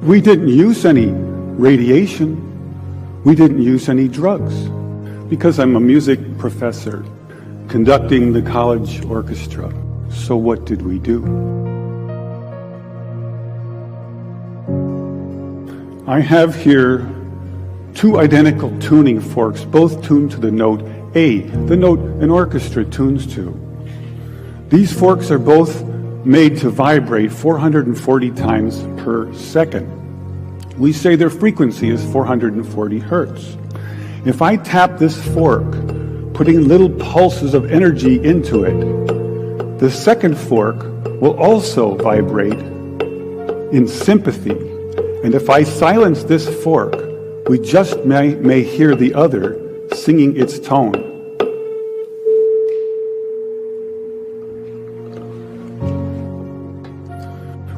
We didn't use any radiation. We didn't use any drugs. Because I'm a music professor conducting the college orchestra. So what did we do? I have here two identical tuning forks, both tuned to the note A, the note an orchestra tunes to. These forks are both made to vibrate 440 times per second. We say their frequency is 440 hertz. If I tap this fork, putting little pulses of energy into it, the second fork will also vibrate in sympathy. And if I silence this fork, we just may hear the other singing its tone.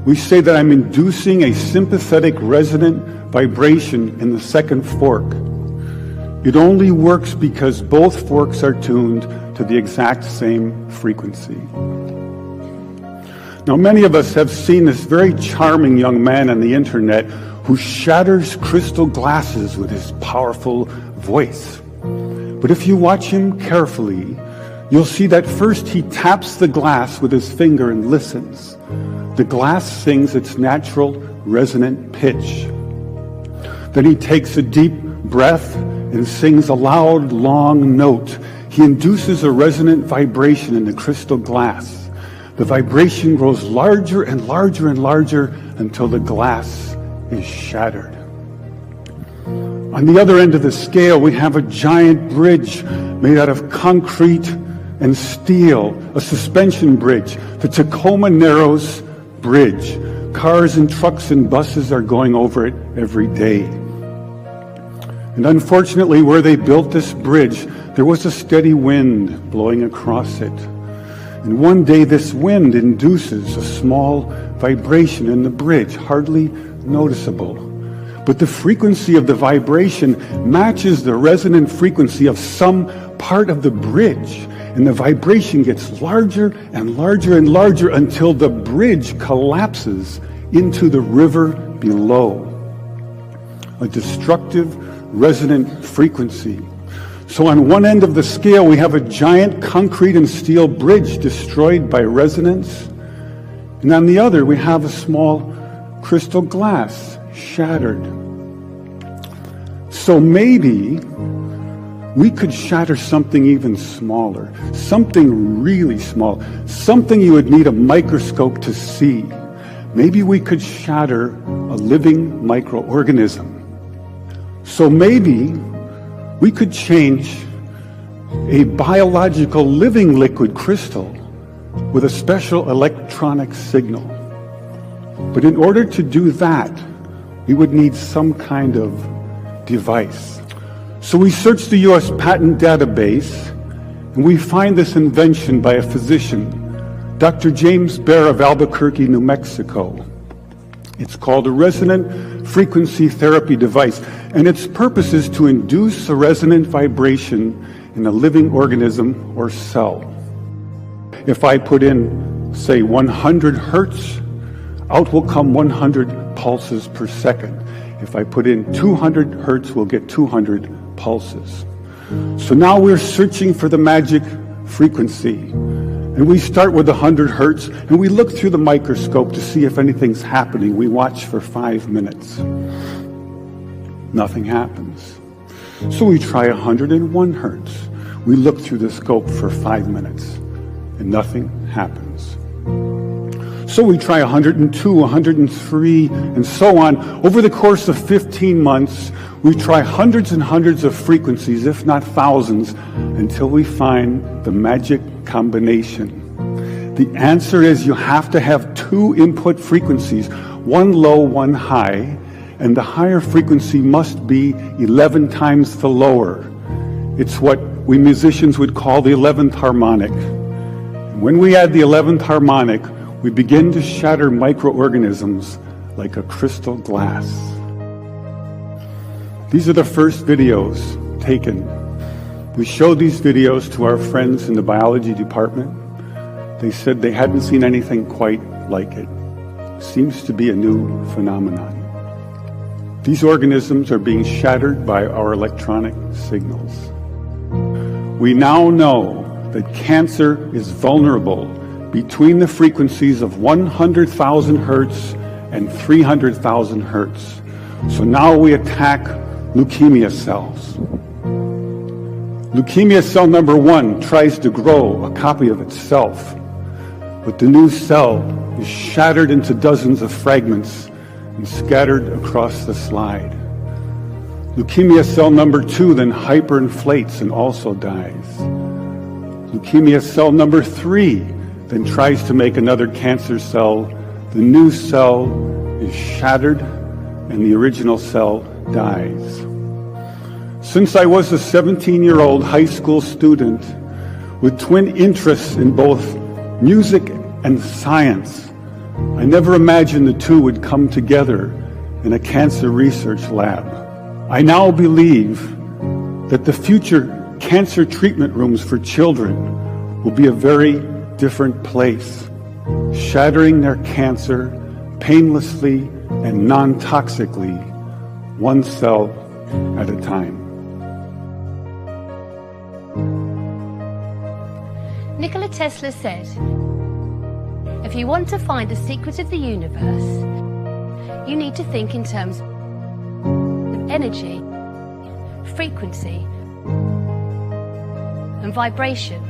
We say that I'm inducing a sympathetic resonant vibration in the second fork. It only works because both forks are tuned to the exact same frequency. Now, many of us have seen this very charming young man on the internet who shatters crystal glasses with his powerful voice. But if you watch him carefully, you'll see that first he taps the glass with his finger and listens. The glass sings its natural resonant pitch. Then he takes a deep breath and sings a loud, long note. He induces a resonant vibration in the crystal glass. The vibration grows larger and larger and larger until the glass is shattered. On the other end of the scale, we have a giant bridge made out of concrete and steel, a suspension bridge, the Tacoma Narrows Bridge. Cars and trucks and buses are going over it every day. And unfortunately, where they built this bridge, there was a steady wind blowing across it. And one day this wind induces a small vibration in the bridge, hardly noticeable. But the frequency of the vibration matches the resonant frequency of some part of the bridge. And the vibration gets larger and larger and larger until the bridge collapses into the river below. A destructive resonant frequency. So on one end of the scale, we have a giant concrete and steel bridge destroyed by resonance. And on the other, we have a small crystal glass shattered. So maybe we could shatter something even smaller, something really small, something you would need a microscope to see. Maybe we could shatter a living microorganism. So maybe we could change a biological living liquid crystal with a special electronic signal. But in order to do that, we would need some kind of device. So we search the U.S. patent database, and we find this invention by a physician, Dr. James Bear of Albuquerque, New Mexico. It's called a resonant frequency therapy device, and its purpose is to induce a resonant vibration in a living organism or cell. If I put in, say, 100 hertz, out will come 100 pulses per second. If I put in 200 hertz, we'll get 200 pulses. So now we're searching for the magic frequency. And we start with 100 hertz, and we look through the microscope to see if anything's happening. We watch for 5 minutes. Nothing happens. So we try 101 hertz. We look through the scope for 5 minutes, and nothing happens. So we try 102, 103, and so on. Over the course of 15 months, we try hundreds and hundreds of frequencies, if not thousands, until we find the magic combination. The answer is you have to have two input frequencies, one low, one high, and the higher frequency must be 11 times the lower. It's what we musicians would call the 11th harmonic. And when we add the 11th harmonic, we begin to shatter microorganisms like a crystal glass. These are the first videos taken. We showed these videos to our friends in the biology department. They said they hadn't seen anything quite like it. Seems to be a new phenomenon. These organisms are being shattered by our electronic signals. We now know that cancer is vulnerable between the frequencies of 100,000 hertz and 300,000 hertz. So now we attack leukemia cells. Leukemia cell number 1 tries to grow a copy of itself, but the new cell is shattered into dozens of fragments and scattered across the slide. Leukemia cell number 2 then hyperinflates and also dies. Leukemia cell number 3 then tries to make another cancer cell. The new cell is shattered and the original cell dies. Since I was a 17-year-old high school student with twin interests in both music and science, I never imagined the two would come together in a cancer research lab. I now believe that the future cancer treatment rooms for children will be a very different place, shattering their cancer painlessly and non-toxically, one cell at a time. Nikola Tesla said, "If you want to find the secret of the universe, you need to think in terms of energy, frequency, and vibration."